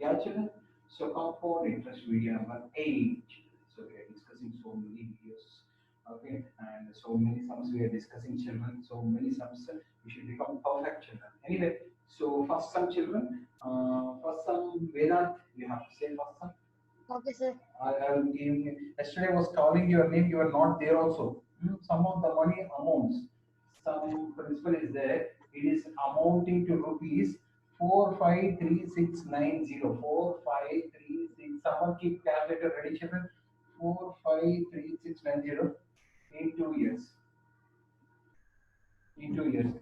Yeah, children. So compound interest video number 8. So we are discussing so many videos. Okay, and so many sums we are discussing, children. So many sums we should become perfect, children. Anyway, so first sum, children. First sum, Vedant. You have to say first sum. Okay, sir. I will give you. Yesterday I was calling your name. You are not there also. Some of the money amounts. Some principal is there. It is amounting to rupees 453690. 4536. Someone keep calculator ready, children. 453690 in 2 years. In 2 years.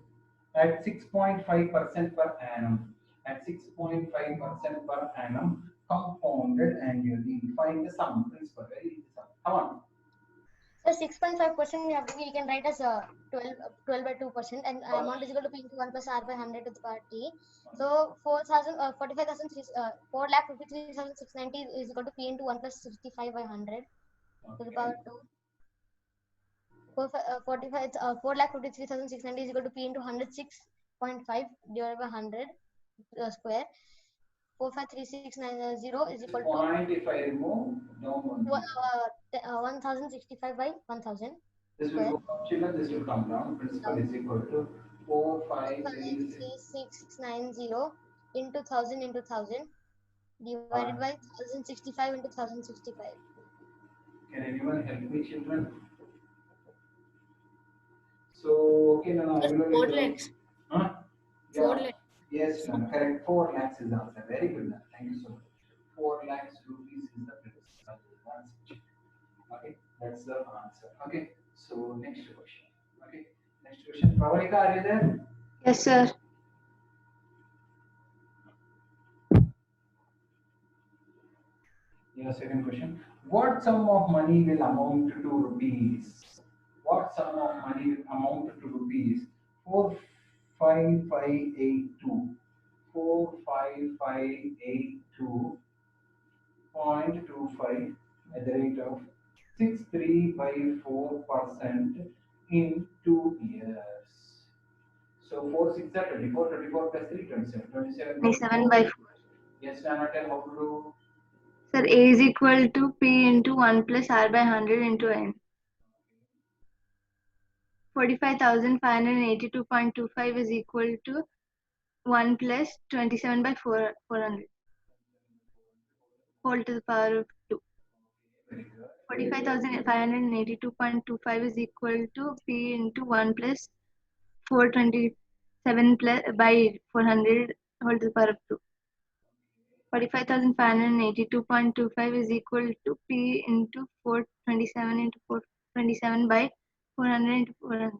At 6.5% per annum. At 6.5% per annum, compounded annually. Find the sum, principal. Very easy sum. Come on. So 6.5% we can write as 12 by 2%, and amount is equal to P into 1 plus R by 100 to the power T. So 45,000 4,53,690 is equal to P into 1 plus 65 by 100 to the power Okay. 2. 4,53,690 is equal to P into 106.5 divided by 100 square. 453,690 is This equal to point, if I remove, down 1065 by 1000 this will square. go up, children. This will come down. Principal is equal to 4536. 453,690 into 1000 into 1000 divided by 1065 into 1065. Can anyone help me, children? So, okay, no, I Just will 4 only. lakhs. Huh? 4 Yeah. lakhs. Yes, no, correct. 4 lakhs is the answer. Very good, ma'am. Thank you so much. 4 lakhs rupees is the principal. That's it. Okay, that's the answer. Okay, so next question. Okay, next question. Pravalika, are you there? Yes, sir. Yeah, second question. What sum of money will amount to rupees? What sum of money will amount to rupees 45582? 45582.25 at the rate of 63 by 4% in 2 years. So 4 6 are 24, 24 plus 3 27, 27 by 27 4. by 4. Yes, Nana, tell how to do. Sir, A is equal to P into 1 plus R by 100 into N. 45,582.25 is equal to 1 plus 27 by 400 whole to the power of 2. Very good. 45,582.25 is equal to P into 1 plus 427 plus by 400 whole to the power of 2. 45,582.25 is equal to P into 427 into 427 by 400 into 400.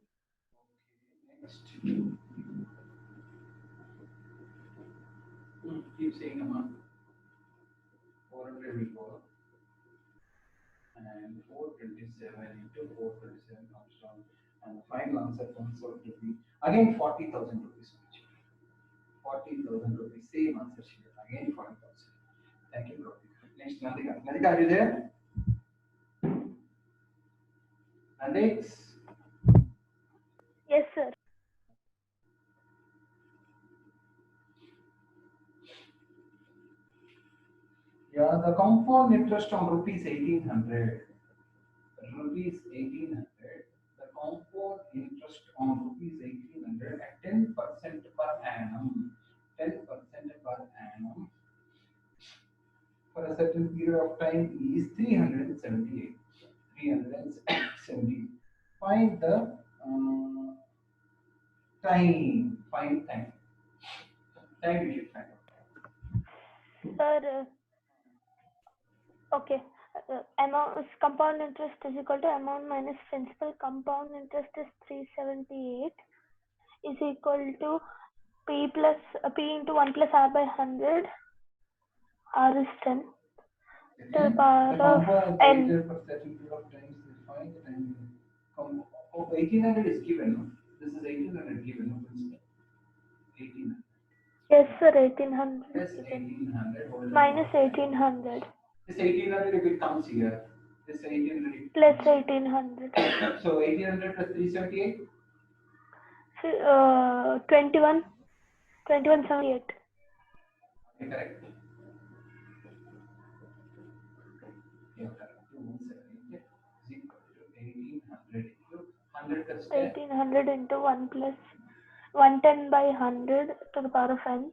Next. Keep saying Amma. 400 will go up. And 427 into 427 comes down. And the final answer comes out to be again 40,000 rupees. 40,000 rupees. Same answer here. Again 40,000. Thank you, bro. Next, Nandika. Nandika, are you there? Nandix. Yes, sir. Yeah, the compound interest on rupees 1800. Rupees 1800. The compound interest on rupees 1800 at 10% per annum. 10% per annum for a certain period of time is 378. 370. Find the time. Find time. Time you should find out. Sir, okay. Amount compound interest is equal to amount minus principal. Compound interest is 378 is equal to P plus P into 1 plus R by 100. R is 10 to the power of N. For certain period of times, we find the time. 1800 is given. No? This is 1800 given. No? 1800. Yes, sir. 1800. Yes, 1800. Minus 1800. This 1800 if it comes here. This 1800. Plus 1800. So 1800 plus 378. 2178. Okay, correct. 100 का step. 1800 into 1 plus 110 by 100 to the power of n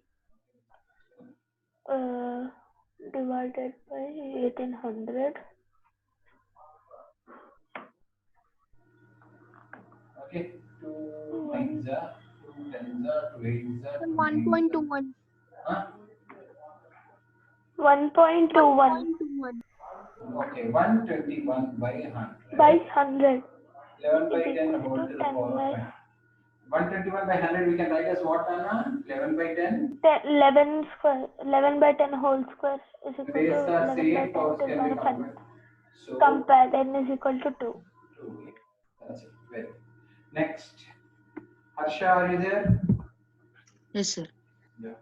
divided by 1800. Okay, 2 9s are 2 10s are 2 8s are 2 9s are. 1.21. Huh? 1.21 Okay, 121 by 100. by 100 11 by is 10 equal whole to to the 10 power of by 10. 121 by 100 we can write as what, Anna? 11 by 10? 11 square. 11 by 10 whole square is equal to Base are 11 by same, 10 powers to the can be power of n. compared. So, Compare n is equal to 2. 2. That's it. Very good. Next. Harsha, are you there? Yes, sir. Yeah.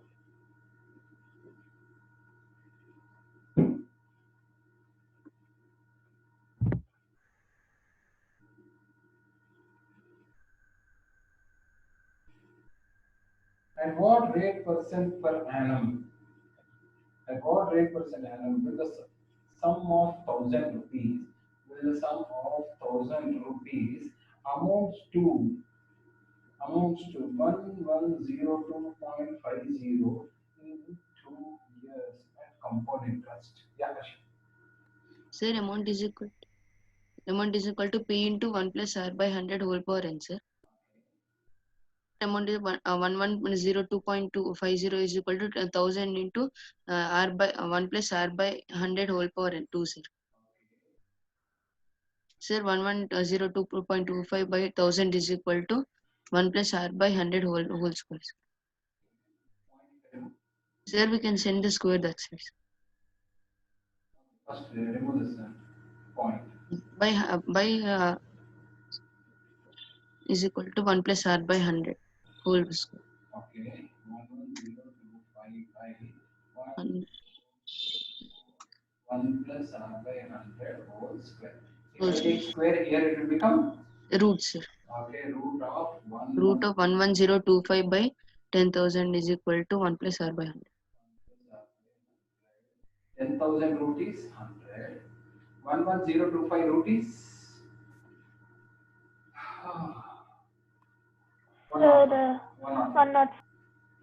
At what rate percent per annum? At what rate percent annum will the sum of 1000 rupees? Will the sum of 1000 rupees amounts to 1102.50 in 2 years at compound interest? Yeah, Harsha. Sir, amount is equal to P into 1 plus R by 100 whole power n, sir. Amount is 1102.250 is equal to 1000 into R by 1 plus R by 100 whole power n 2, sir. Sir, 1102.25 by 1000 is equal to 1 plus R by 100 whole square. Sir, we can send the square, that's it. First, remove this point. By is equal to 1 plus R by 100 whole square. Okay, 11025 by 1 plus R by 100 whole square. If I take square here, it will become? Root, sir. Okay, root of 1. Root of 11025 by 10,000 is equal to 1 plus R by 100. 10,000 root is 100. 11025 root is? Sir,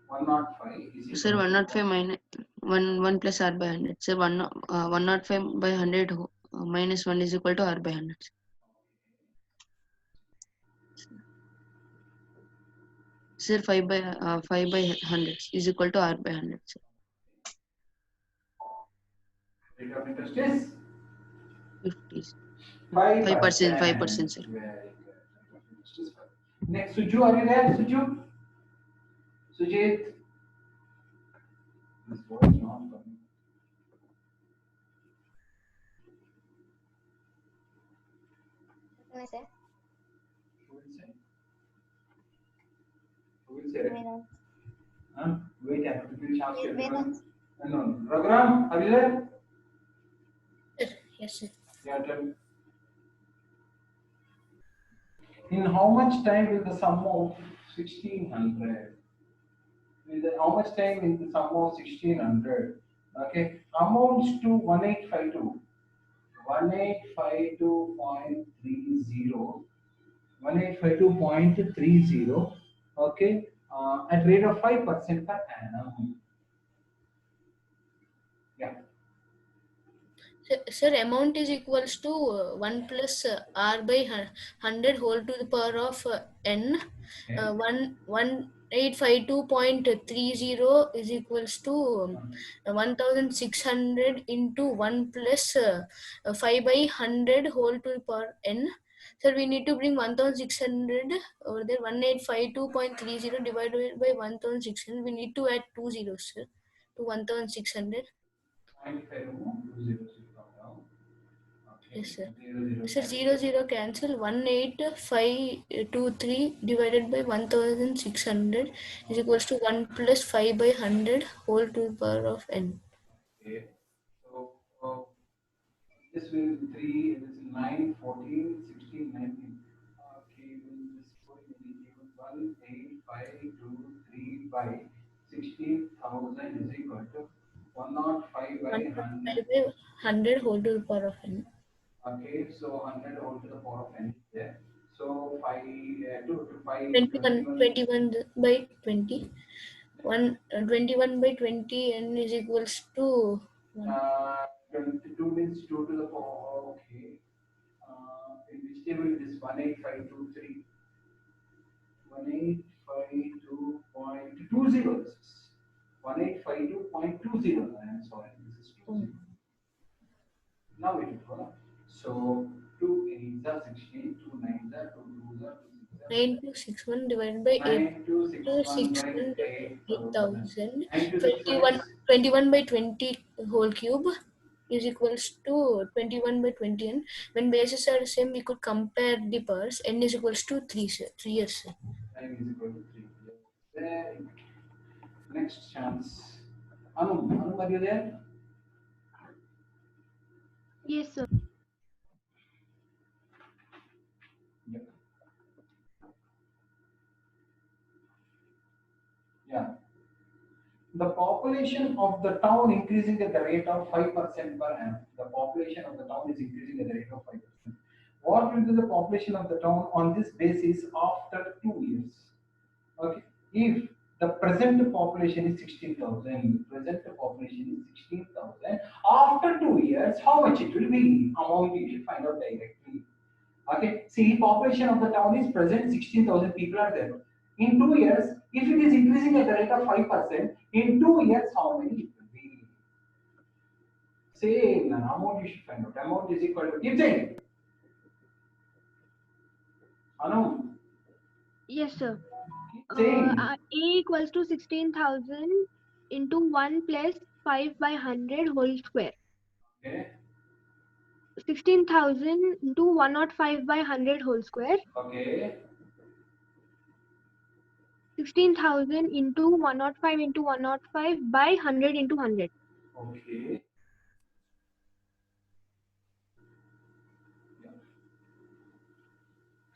105 is equal Sir, to 105 minus 1 plus R by 100. Sir, 105 by 100 minus 1 is equal to R by 100. Sir, 5 by 100 is equal to R by 100. Sir. rate of interest is 50. 5%. 5%, sir. Very good. Next, Suju, are you there? Suju? Sujit? This voice is not coming. What can I say? Who will say? Who will say it? Vedant. Huh? Wait, I have to finish asking everyone. Vedant. No, Raghuram, are you there? Yes, sir. Your turn. In how much time will the sum of 1600? How much time in the sum of 1600? Okay, amounts to 1852. 1852.30. 1852.30. Okay, at rate of 5% per annum. Yeah. Sir, amount is equals to 1 plus R by 100 whole to the power of n. Okay. 1852.30 is equals to 1600 into 1 plus 5 by 100 whole to the power n. Sir, we need to bring 1600 over there. 1852.30 divided by 1600. We need to add 2 zeros, sir, to 1600. 0.5 Okay. Yes, sir. 0, Sir, 0 cancel. 18523 divided by 1600 is equals to 1 plus 5 by 100 whole to the power of n. Okay. So this will be 3, this is 9, 14, 16, 19. Okay, we'll just put in the table 18523 by 16,000 is equal to 105 by 1 plus 5 100. by 100 whole to the power of n. Okay, so 100 whole to the power of n Yeah. So 5 to 5 21 by 20. 21 by 20 n is equals to 1. 22 means 2 to the power. Okay. In which table it is 18523. 1852.20. 1852.20. I am sorry, this is 20. Now it will go. So 2 8s are 16, 2 9s are 2 2s are 2 6s 9261 divided by are 8 9261 by 61 8000. 8000. 9261 is 21 by 20 whole cube is equals to 21 by 20 n. When bases are the same, we could compare the powers. N is equals to 3, sir. 3 years, sir. time is equal to 3. Very good. Next chance. Anu, are you there? Yes, sir. Yeah. Yeah. The population of the town increasing at the rate of 5% per annum. The population of the town is increasing at the rate of 5%. What will be the population of the town on this basis after 2 years? Okay. If the present population is 16,000, present population is 16,000, after 2 years, how much it will be? Amount you should find out directly. Okay, see, population of the town is present 16,000 people are there. In 2 years, if it is increasing at the rate of 5%, in 2 years, how many it will be? Same amount you should find out. Amount is equal to, keep saying. Anu, Yes, sir. keep saying. A equals to 16,000 into 1 plus 5 by 100 whole square. Okay, 16,000 into 105 by 100 whole square. okay, 16,000 into 105 into 105 by 100 into 100. okay. Yeah.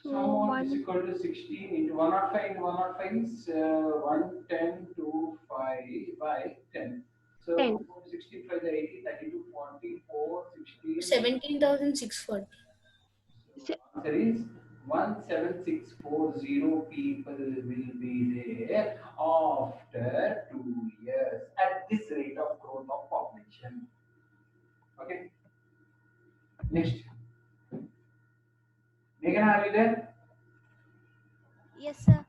So So amount is 1 equal to 16 into 105 into 105 is 110 to 5 by 10. So 10. 65 is 80, 32, 44, 16. 17,640. So answer is 17640 people will be there after 2 years at this rate of growth of population. Okay. Next. Megan, are you there? Yes, sir.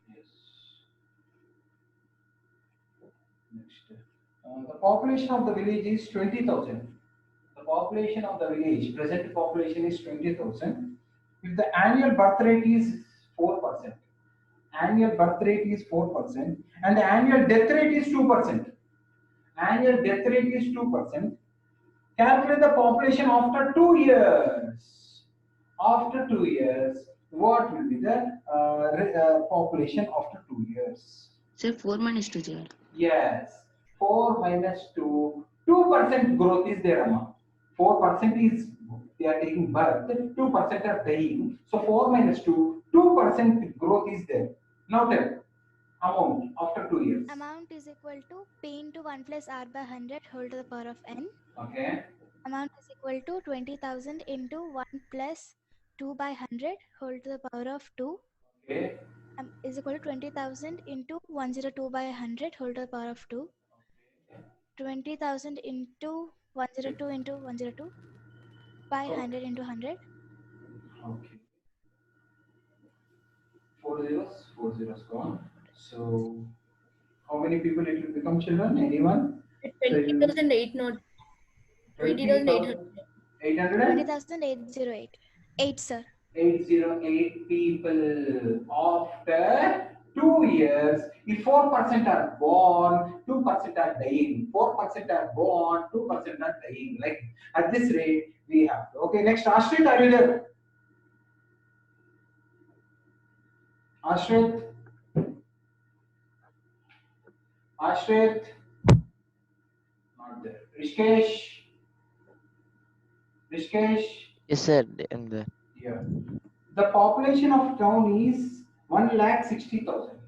Yes. Next. The population of the village is 20,000. The population of the village, present population is 20,000. If the annual birth rate is 4%, annual birth rate is 4%, and the annual death rate is 2%. Annual death rate is 2%. Calculate the population after 2 years. After 2 years, what will be the population after 2 years? Sir, 4 minus 2, sir. Yes, 4 minus 2, 2% growth is there, Amma. 4% is they are taking birth, 2% are dying. So 4 minus 2, 2% growth is there. Now tell amount after 2 years. Amount is equal to P into 1 plus R by 100 whole to the power of N. Okay. Amount is equal to 20,000 into 1 plus 2 by 100 whole to the power of 2. Okay. Is equal to 20,000 into 102 by 100 whole to the power of 2. 20,000 into 102 into 102 by 100 into 100. Okay. 4 zeros gone. So how many people it will become, children? Anyone? So it will 20,800. 20,800. 20,800? 20,808. 8, sir. 808 people after 2 years. If 4% are born, 2% are dying. 4% are born, 2% are dying. Like at this rate, we have. Okay, next, Ashrit, are you there? Ashrit? Ashrit? Not there. Rishikesh? Rishikesh? Yes, sir. And the Yeah. The population of town is 1,60,000.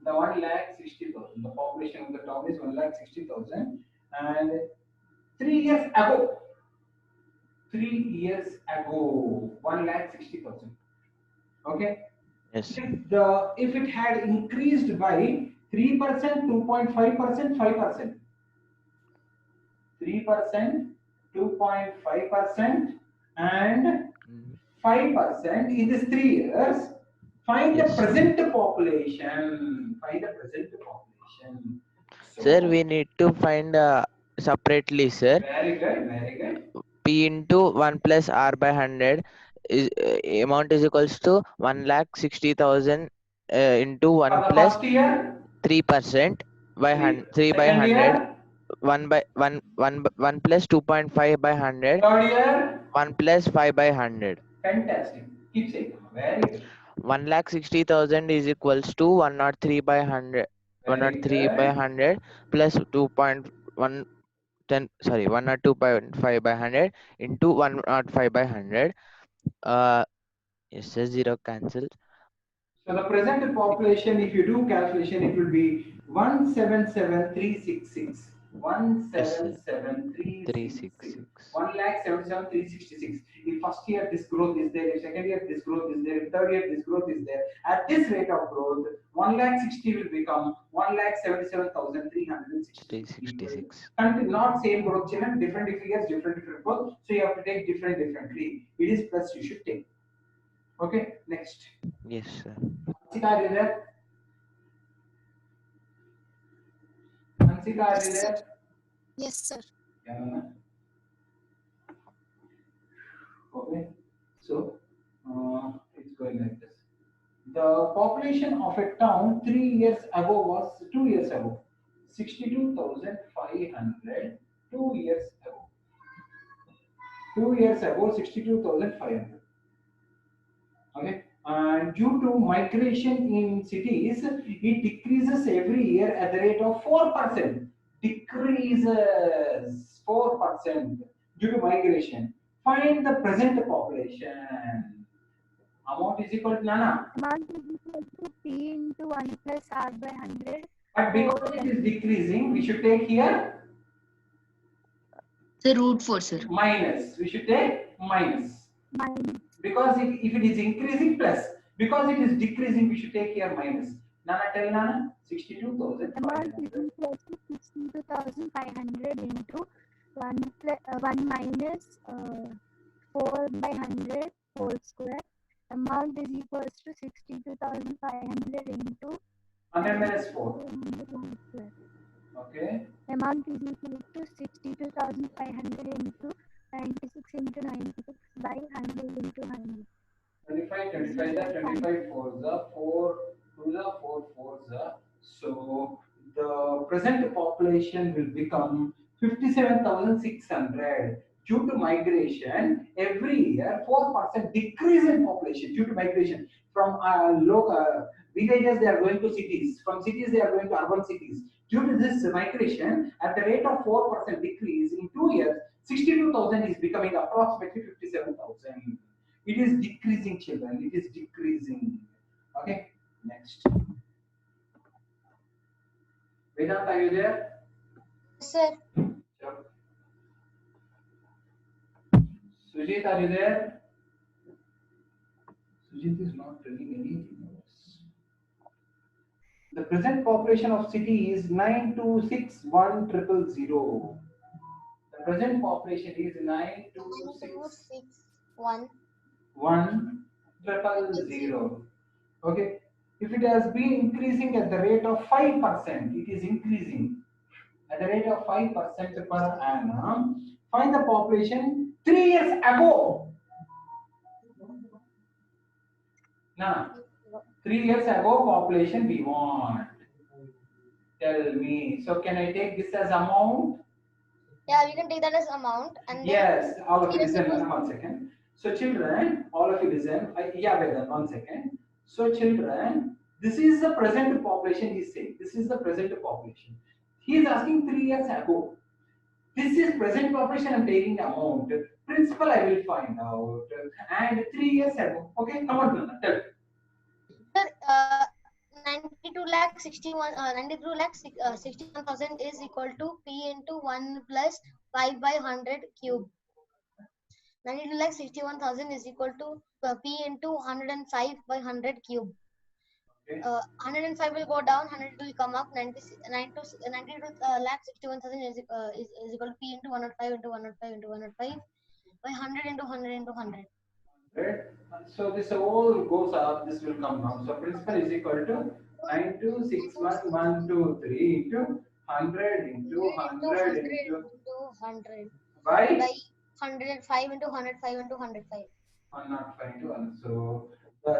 The 1,60,000. The population of the town is 1,60,000. And 3 years ago, 3 years ago, 1,60,000. Okay. Yes. If it had increased by 3%, 2.5%, 5%, 3%, 2.5%, and 5% in these 3 years. Find the Yes. present population. Find the present population. So, Sir, we need to find separately, sir. very good, very good. P into 1 plus R by 100 is amount is equals to 1,60,000 into 1 For the plus first year, 3% by 3 by second 100, year, 1 by 1 plus 2.5 by 100, third year. 1 plus 5 by 100. Fantastic. Keep saying. Very good. 1,60,000 is equals to 103 by 100, Very 103 by good. 100 plus 2.1 102.5 by 100 into 105 by 100. Yes, sir, 0 cancels. So the present population, if you do calculation, it will be 177,366. Yes, sir. 177,366. 366. 1,77,366. If first year this growth is there, if second year this growth is there, if third year this growth is there, at this rate of growth, 1,60,000 will become 1,77,360. 366. Not same growth, children, different figures, different growth. So you have to take differently. It is plus you should take. Okay, next. Yes, sir. Hansika, are you there? Hansika, are you there? Yes, sir. Yeah. Okay, so it's going like this. The population of a town 3 years ago was 2 years ago 62,500. 2 years ago. 2 years ago 62,500. Okay. And due to migration in cities, it decreases every year at the rate of 4%. Decreases 4% due to migration. Find the present population. Amount is equal to Nana. Amount is equal to P into 1 plus R by 100. But because it is decreasing, we should take here So root 4, sir. minus. We should take minus. Minus. Because if it is increasing, plus. Because it is decreasing, we should take here minus. Nana, tell Nana. 62,000. Amount is equal to 62,500 into 1 minus 4 by 100 whole square. Amount is equals to 62,500 into 100 minus 4. 100 whole square. Okay. Amount is equal to 62,500 into 96 into 96 by 100 into 100. 25, 25, 25 4s, 4 2s, 4 4s. So the present population will become 57,600. Due to migration, every year 4% decrease in population due to migration. From local villages, they are going to cities. From cities, they are going to urban cities. Due to this migration, at the rate of 4% decrease in 2 years, 62,000 is becoming approximately 57,000. It is decreasing, children. It is decreasing. Okay, next. Vedant, are you there? Sir. Sure. Sujit, are you there? Sujit is not telling anything. The present population of city is 9261000. The present population is 9261000. Okay. If it has been increasing at the rate of 5%, it is increasing at the rate of 5% per annum. Find the population 3 years ago. Now, 3 years ago population we want. Tell me. So can I take this as amount? Yeah, we can take that as amount. And yes, all of you yes, listen 1 second. So children, all of you listen. Yeah, wait 1 second. So children, this is the present population he is saying. This is the present population. He is asking 3 years ago. This is present population, I'm taking amount. Principal I will find out. And 3 years ago. Okay, come on, tell. Sir, 92 lakh 61 92 lakh 61,000 is equal to P into 1 plus 5 by 100 cube. 92 lakh 61,000 is equal to P into 105 by 100 cube. Okay. 105 will go down, 100 will come up. 92 lakh 61,000 is equal to P into 105 into 105 into 105 by 100 into 100 into 100. Right? So this all goes up, this will come down. So principal is equal to 9261,123 into 100 into 100 into 100 by 105 into 105 into 105. 105 into 1. So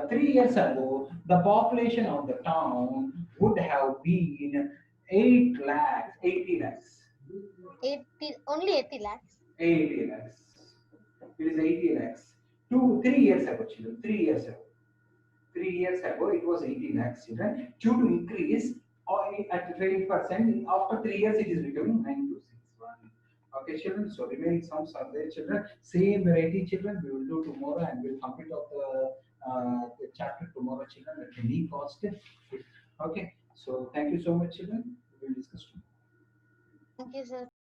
3 years ago, the population of the town would have been 8 lakhs, 80 lakhs. 80, only 80 lakhs. 80 lakhs. It is 80 lakhs. 3 years ago, children. 3 years ago. 3 years ago, it was 80 lakhs, children. Due to increase at 20%, after 3 years, it is becoming 9261. Okay, children. So remaining sums are there, children. Same variety, children. We will do tomorrow, and we'll complete of the chapter tomorrow, children. At any cost. Okay. So thank you so much, children. We will discuss tomorrow. Thank you, sir.